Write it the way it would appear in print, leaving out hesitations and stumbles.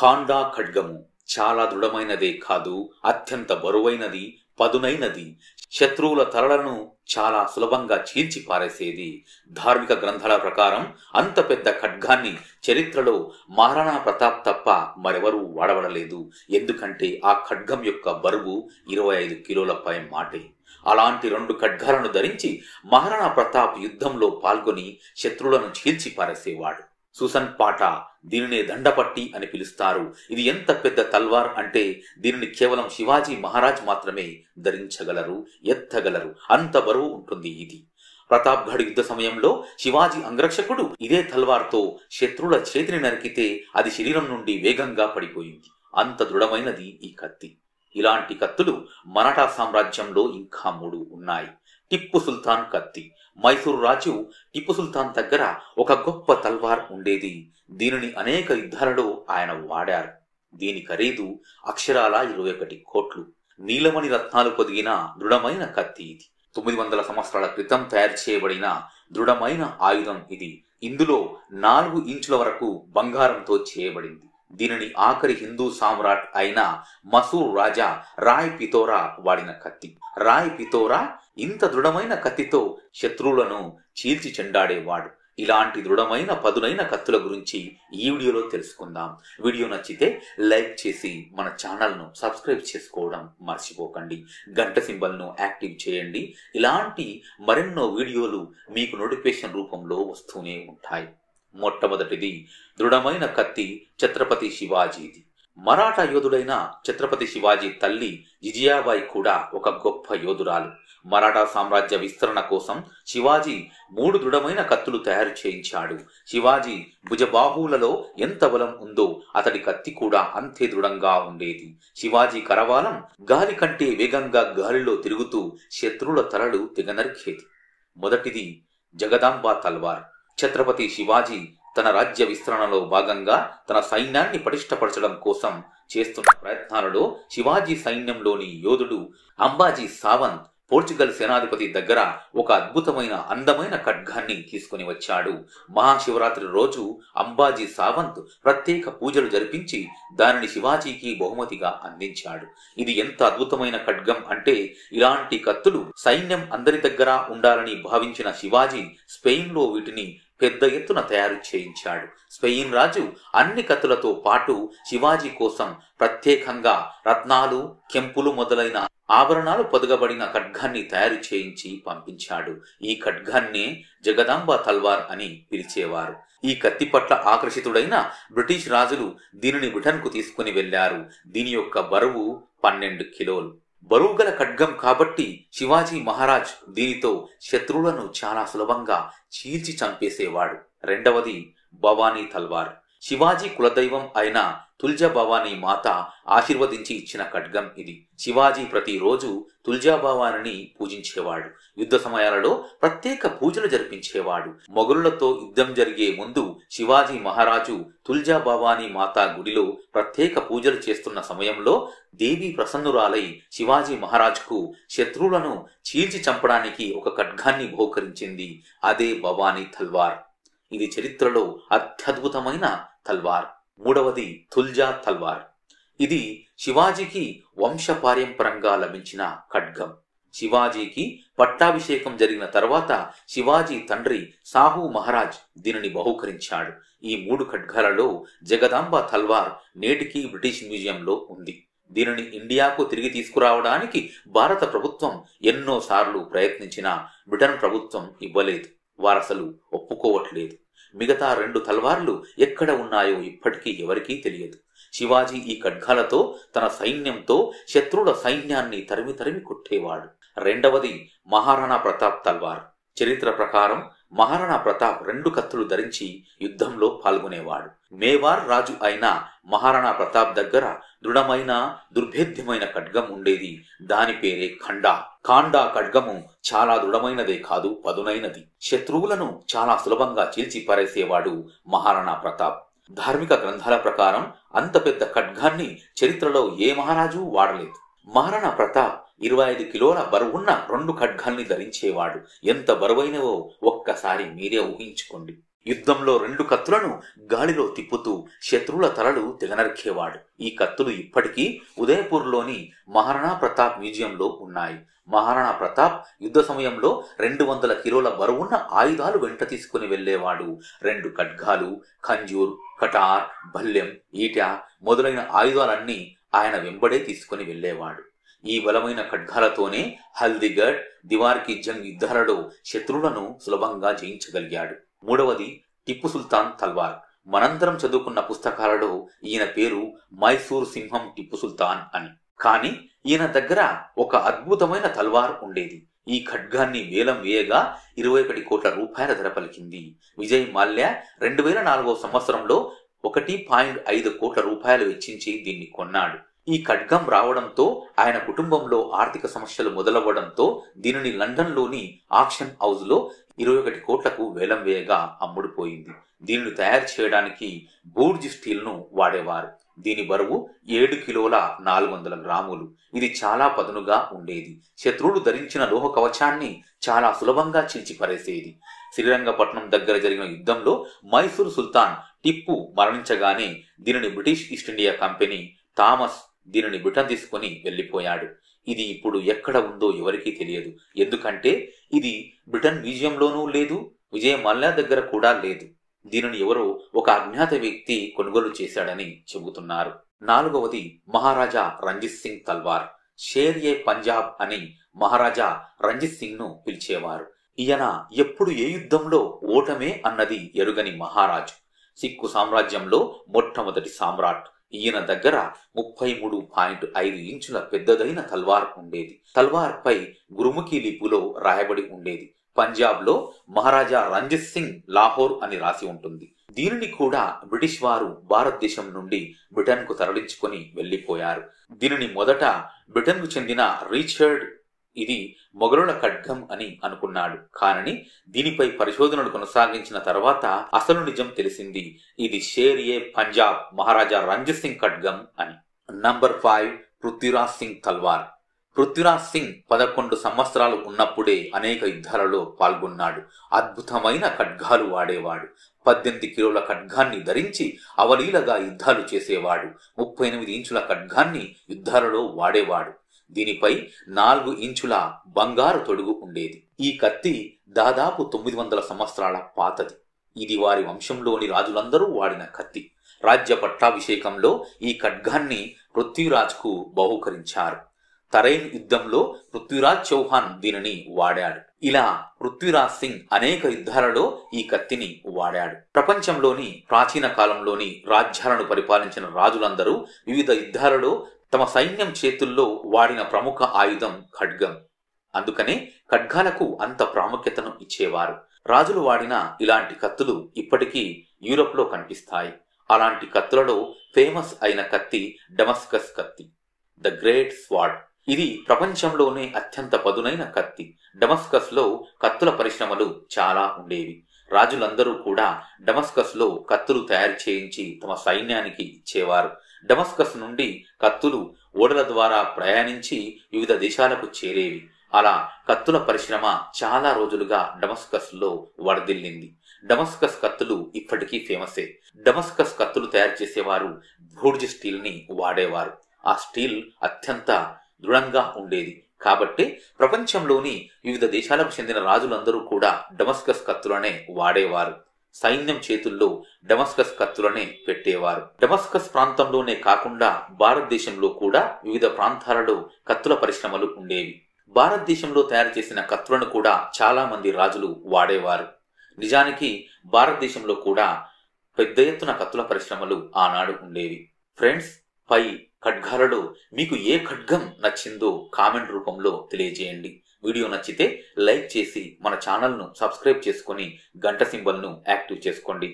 ఖాండా ఖడ్గము చాలా దృఢమైనదే కాదు, అత్యంత బరువైనది, పదునైనది. శత్రువుల తలలను చాలా సులభంగా చీల్చి పారేసేది. ధార్మిక గ్రంథాల ప్రకారం అంత పెద్ద ఖడ్గాన్ని చరిత్రలో మహారాణా ప్రతాప్ తప్ప మరెవరూ వాడబడలేదు. ఎందుకంటే ఆ ఖడ్గం యొక్క బరువు 25 కిలోల పై మాటే. అలాంటి 2 ఖడ్గాలను ధరించి మహారాణా ప్రతాప్ యుద్ధంలో పాల్గొని శత్రువులను చీల్చి పారేసేవాడు. సుసన్ పాటా, దీనినే దండపట్టి అని పిలుస్తారు. ఇది ఎంత పెద్ద తల్వార్ అంటే దీనిని కేవలం శివాజీ మహారాజ్ మాత్రమే ధరించగలరు, ఎత్తగలరు. అంత బరువు ఉంటుంది ఇది. ప్రతాప్గఢ్ యుద్ధ సమయంలో శివాజీ అంగరక్షకుడు ఇదే తల్వార్తో శత్రువుల చేతిని నరికితే అది శరీరం నుండి వేగంగా పడిపోయింది. అంత దృఢమైనది ఈ కత్తి. ఇలాంటి కత్తులు మరాఠా సామ్రాజ్యంలో ఇంకా 3 ఉన్నాయి. టిప్పు సుల్తాన్ కత్తి. మైసూరు రాజు టిప్పు సుల్తాన్ దగ్గర ఒక గొప్ప తల్వార్ ఉండేది. దీనిని అనేక యుద్ధాలలో ఆయన వాడారు. దీని ఖరీదు అక్షరాల 21 కోట్లు. నీలమణి రత్నాలు పొదిగిన దృఢమైన కత్తి ఇది. 900 సంవత్సరాల క్రితం తయారు చేయబడిన దృఢమైన ఆయుధం ఇది. ఇందులో 4 ఇంచుల వరకు బంగారంతో చేయబడింది. దీనిని ఆఖరి హిందూ సామ్రాట్ అయిన మసూర్ రాజా రాయ్ పితోరా వాడిన కత్తి. రాయ్ పితోరా ఇంత దృఢమైన కత్తితో శత్రువులను చీల్చి చెండాడేవాడు. ఇలాంటి దృఢమైన పదునైన కత్తుల గురించి ఈ వీడియోలో తెలుసుకుందాం. వీడియో నచ్చితే లైక్ చేసి మన ఛానల్ను సబ్స్క్రైబ్ చేసుకోవడం మర్చిపోకండి. గంట సింబల్ను యాక్టివ్ చేయండి. ఇలాంటి మరెన్నో వీడియోలు మీకు నోటిఫికేషన్ రూపంలో వస్తూనే ఉంటాయి. మొట్టమొదటిది దృఢమైన కత్తి ఛత్రపతి శివాజీది. మరాఠా యోధుడైన ఛత్రపతి శివాజీ తల్లి జిజియాబాయి కూడా ఒక గొప్ప యోధురాలు. మరాఠా సామ్రాజ్య విస్తరణ కోసం శివాజీ 3 దృఢమైన కత్తులు తయారు చేయించాడు. శివాజీ భుజబాహువులలో ఎంత బలం ఉందో అతడి కత్తి కూడా అంతే దృఢంగా ఉండేది. శివాజీ కరవాలం గాలి కంటే వేగంగా గాలిలో తిరుగుతూ శత్రువుల తలలు తెగనరికేది. మొదటిది జగదాంబ తల్వార్. ఛత్రపతి శివాజీ తన రాజ్య విస్తరణలో భాగంగా తన సైన్యాన్ని పటిష్టపరచడం కోసం చేస్తున్న ప్రయత్నాలలో శివాజీ సైన్యంలోని యోధుడు అంబాజీ సావంత్ పోర్చుగల్ సేనాధిపతి దగ్గర ఒక అద్భుతమైన అందమైన ఖడ్గాన్ని తీసుకుని వచ్చాడు. మహాశివరాత్రి రోజు అంబాజీ సావంత్ ప్రత్యేక పూజలు జరిపించి దానిని శివాజీకి బహుమతిగా అందించాడు. ఇది ఎంత అద్భుతమైన ఖడ్గం అంటే ఇలాంటి కత్తులు సైన్యం అందరి దగ్గర ఉండాలని భావించిన శివాజీ స్పెయిన్లో వీటిని పెద్ద ఎత్తున తయారు చేయించాడు. స్పెయిన్ రాజు అన్ని కత్తులతో పాటు శివాజీ కోసం ప్రత్యేకంగా రత్నాలు, కెంపులు మొదలైన ఆభరణాలు పొదగబడిన ఖడ్గాన్ని తయారు చేయించి పంపించాడు. ఈ ఖడ్గాన్నే జగదాంబ తల్వార్ అని పిలిచేవారు. ఈ కత్తి పట్ల ఆకర్షితుడైన బ్రిటిష్ రాజులు దీనిని బ్రిటన్కు తీసుకుని వెళ్లారు. దీని యొక్క బరువు 12 కిలోలు. బరువుగల ఖడ్గం కాబట్టి శివాజీ మహారాజ్ దీనితో శత్రువులను చాలా సులభంగా చీల్చి చంపేసేవాడు. రెండవది భవానీ తల్వార్. శివాజీ కులదైవం అయిన తుల్జా భవానీ మాత ఆశీర్వదించి ఇచ్చిన ఖడ్గం ఇది. శివాజీ ప్రతిరోజు తుల్జా భవానిని పూజించేవాడు. యుద్ధ సమయాలలో ప్రత్యేక పూజలు జరిపించేవాడు. మొఘలులతో యుద్ధం జరిగే ముందు శివాజీ మహారాజు తుల్జా భవానీ మాత గుడిలో ప్రత్యేక పూజలు చేస్తున్న సమయంలో దేవి ప్రసన్నురాలై శివాజీ మహారాజుకు శత్రువులను చీల్చి చంపడానికి ఒక ఖడ్గాన్ని బహూకరించింది. అదే భవానీ తల్వార్. ఇది చరిత్రలో అత్యద్భుతమైన తల్వార్. మూడవది తుల్జా తల్వార్. ఇది శివాజీకి వంశపార్యంపరంగా లభించిన ఖడ్గం. శివాజీకి పట్టాభిషేకం జరిగిన తర్వాత శివాజీ తండ్రి సాహు మహారాజ్ దీనిని బహూకరించాడు. ఈ 3 ఖడ్గాలలో జగదాంబ తల్వార్ నేటికి బ్రిటిష్ మ్యూజియంలో ఉంది. దీనిని ఇండియాకు తిరిగి తీసుకురావడానికి భారత ప్రభుత్వం ఎన్నోసార్లు ప్రయత్నించినా బ్రిటన్ ప్రభుత్వం ఇవ్వలేదు. వారసలు ఒప్పుకోవట్లేదు. మిగతా 2 తల్వార్లు ఎక్కడ ఉన్నాయో ఇప్పటికీ ఎవరికీ తెలియదు. శివాజీ ఈ ఖడ్గాలతో తన సైన్యంతో శత్రువుల సైన్యాన్ని తరిమి తరిమి కొట్టేవాడు. రెండవది మహారాణా ప్రతాప్ తల్వార్. చరిత్ర ప్రకారం మహారాణా ప్రతాప్ 2 కత్తులు ధరించి యుద్ధంలో పాల్గొనేవాడు. మేవార్ రాజు అయిన మహారాణా ప్రతాప్ దగ్గర దృఢమైన దుర్భేద్యమైన ఖడ్గం ఉండేది. దాని పేరే ఖండా. ఖాండా ఖడ్గము చాలా దృఢమైనదే కాదు, పదునైనది. శత్రువులను చాలా సులభంగా చీల్చి పారేసేవాడు మహారాణా ప్రతాప్. ధార్మిక గ్రంథాల ప్రకారం అంత పెద్ద ఖడ్గాన్ని చరిత్రలో ఏ మహారాజు వాడలేదు. మహారాణా ప్రతాప్ 25 కిలోల బరువున్న 2 ఖడ్గాల్ని ధరించేవాడు. ఎంత బరువైనవో ఒక్కసారి మీరే ఊహించుకోండి. యుద్ధంలో 2 కత్తులను గాలిలో తిప్పుతూ శత్రువుల తలలు తెగనరికేవాడు. ఈ కత్తులు ఇప్పటికీ ఉదయపూర్లోని మహారాణా ప్రతాప్ మ్యూజియంలో ఉన్నాయి. మహారాణా ప్రతాప్ యుద్ధ సమయంలో 200 కిలోల బరువున్న ఆయుధాలు వెంట తీసుకుని వెళ్లేవాడు. 2 ఖడ్గాలు, ఖంజూర్, కటార్, భల్లెం, ఈట మొదలైన ఆయుధాలన్నీ ఆయన వెంబడే తీసుకుని వెళ్లేవాడు. ఈ బలమైన ఖడ్గాలతోనే హల్దిగఢ్, దివార్ కి జంగ్ యుద్ధాలలో శత్రువులను సులభంగా జయించగలిగాడు. మూడవది టిప్పు సుల్తాన్ తల్వార్. మనందరం చదువుకున్న పుస్తకాలలో ఈయన పేరు మైసూర్ సింహం టిప్పు సుల్తాన్ అని. కానీ ఈయన దగ్గర ఒక అద్భుతమైన తల్వార్ ఉండేది. ఈ ఖడ్గాన్ని వేలం వేయగా 21 కోట్ల రూపాయల ధర పలికింది. విజయ్ మాల్య 2004వ సంవత్సరంలో 1.5 కోట్ల రూపాయలు వెచ్చించి దీన్ని కొన్నాడు. ఈ ఖడ్గం రావడంతో ఆయన కుటుంబంలో ఆర్థిక సమస్యలు మొదలవ్వడంతో దీనిని లండన్లోని ఆక్షన్ హౌస్ లో 21 కోట్లకు వేలం వేయగా అమ్ముడుపోయింది. దీనిని తయారు చేయడానికి బూర్జ్ స్టీల్ ను వాడేవారు. దీని బరువు 7 కిలోల 400 గ్రాములు. ఇది చాలా పదునుగా ఉండేది. శత్రువులు ధరించిన లోహ కవచాన్ని చాలా సులభంగా చీల్చి పరేసేది. శ్రీరంగపట్నం దగ్గర జరిగిన యుద్ధంలో మైసూర్ సుల్తాన్ టిప్పు మరణించగానే దీనిని British east India company Thomas దీనిని బ్రిటన్ తీసుకుని వెళ్లిపోయాడు. ఇది ఇప్పుడు ఎక్కడ ఉందో ఎవరికీ తెలియదు. ఎందుకంటే ఇది బ్రిటన్ మ్యూజియంలోనూ లేదు, విజయ మల్య దగ్గర కూడా లేదు. దీనిని ఎవరో ఒక అజ్ఞాత వ్యక్తి కొనుగోలు చేశాడని చెబుతున్నారు. 4వది మహారాజా రంజిత్ సింగ్ తల్వార్. షేర్ ఏ పంజాబ్ అని మహారాజా రంజిత్ సింగ్ ను పిలిచేవారు. ఈయన ఎప్పుడు ఏ యుద్ధంలో ఓటమే అన్నది ఎరుగని మహారాజు. సిక్కు సామ్రాజ్యంలో మొట్టమొదటి సామ్రాట్. ఈయన దగ్గర 33.5 ఇంచుల పెద్దదైన తల్వార్ ఉండేది. తల్వార్ పై గురుముఖి లిపిలో రాయబడి ఉండేది. పంజాబ్ లో మహారాజా రంజిత్ సింగ్ లాహోర్ అని రాసి ఉంటుంది. దీనిని కూడా బ్రిటిష్ వారు భారతదేశం నుండి బ్రిటన్ కు తరలించుకొని వెళ్లిపోయారు. దీనిని మొదట బ్రిటన్ కు చెందిన రిచర్డ్ ఇది మొఘలుల ఖడ్గం అని అనుకున్నాడు. కానీ దీనిపై పరిశోధనలు కొనసాగించిన తర్వాత అసలు నిజం తెలిసింది. ఇది షేర్ ఏ పంజాబ్ మహారాజా రంజిత్ సింగ్ ఖడ్గం అని. నంబర్ 5 పృథ్వీరాజ్ సింగ్ తల్వార్. పృథ్వీరాజ్ సింగ్ 11 సంవత్సరాలు ఉన్నప్పుడే అనేక యుద్ధాలలో పాల్గొన్నాడు. అద్భుతమైన ఖడ్గాలు వాడేవాడు. 18 కిలోల ఖడ్గాన్ని ధరించి అవలీలగా యుద్ధాలు చేసేవాడు. 38 ఇంచుల ఖడ్గాన్ని యుద్ధాలలో వాడేవాడు. దీనిపై 4 ఇంచుల బంగారు తొడుగు ఉండేది. ఈ కత్తి దాదాపు 900 సంవత్సరాల పాతది. ఇది వారి వంశంలోని రాజులందరూ వాడిన కత్తి. రాజ్య పట్టాభిషేకంలో ఈ ఖడ్గాన్ని పృథ్వీరాజ్ కు బహూకరించారు. తరైన్ యుద్ధంలో పృథ్వీరాజ్ చౌహాన్ దీనిని వాడాడు. ఇలా పృథ్వీరాజ్ సింగ్ అనేక యుద్ధాలలో ఈ కత్తిని వాడాడు. ప్రపంచంలోని ప్రాచీన కాలంలోని రాజ్యాలను పరిపాలించిన రాజులందరూ వివిధ యుద్ధాలలో తమ సైన్యం చేతుల్లో వాడిన ప్రముఖ ఆయుధం ఖడ్గం. అందుకనే ఖడ్గాలకు అంత ప్రాముఖ్యతను ఇచ్చేవారు. రాజులు వాడిన ఇలాంటి కత్తులు ఇప్పటికీ యూరోప్ లో కనిపిస్తాయి. అలాంటి కత్తులలో ఫేమస్ అయిన కత్తి డమస్కస్ కత్తి, ద గ్రేట్ స్వార్డ్. ఇది ప్రపంచంలోనే అత్యంత పదునైన కత్తి. డమస్కస్ లో కత్తుల పరిశ్రమలు చాలా ఉండేవి. రాజులందరూ కూడా డమస్కస్ లో కత్తులు తయారు చేయించి తమ సైన్యానికి ఇచ్చేవారు. డమస్కస్ నుండి కత్తులు ఓడల ద్వారా ప్రయాణించి వివిధ దేశాలకు చేరేవి. అలా కత్తుల పరిశ్రమ చాలా రోజులుగా డమస్కస్ లో వడదిల్లింది. డమస్కస్ కత్తులు ఇప్పటికీ ఫేమసే. డమస్కస్ కత్తులు తయారు చేసేవారు బూర్జ్ స్టీల్ ని వాడేవారు. ఆ స్టీల్ అత్యంత దృఢంగా ఉండేది. కాబట్టి ప్రపంచంలోని వివిధ దేశాలకు చెందిన రాజులందరూ కూడా డమస్కస్ కత్తులనే వాడేవారు. సైన్యం చేతుల్లో డమస్కస్ కత్తులనే పెట్టేవారు. డమస్కస్ ప్రాంతంలోనే కాకుండా భారతదేశంలో కూడా వివిధ ప్రాంతాలలో కత్తుల పరిశ్రమలు ఉండేవి. భారతదేశంలో తయారు చేసిన కత్తులను కూడా చాలా మంది రాజులు వాడేవారు. నిజానికి భారతదేశంలో కూడా పెద్ద ఎత్తున కత్తుల పరిశ్రమలు ఆనాడు ఉండేవి. ఫ్రెండ్స్, పై ఖడ్గాలలో మీకు ఏ ఖడ్గం నచ్చిందో కామెంట్ రూపంలో తెలియజేయండి. వీడియో నచ్చితే లైక్ చేసి మన ఛానల్ను సబ్స్క్రైబ్ చేసుకొని గంట సింబల్ను యాక్టివ్ చేసుకోండి.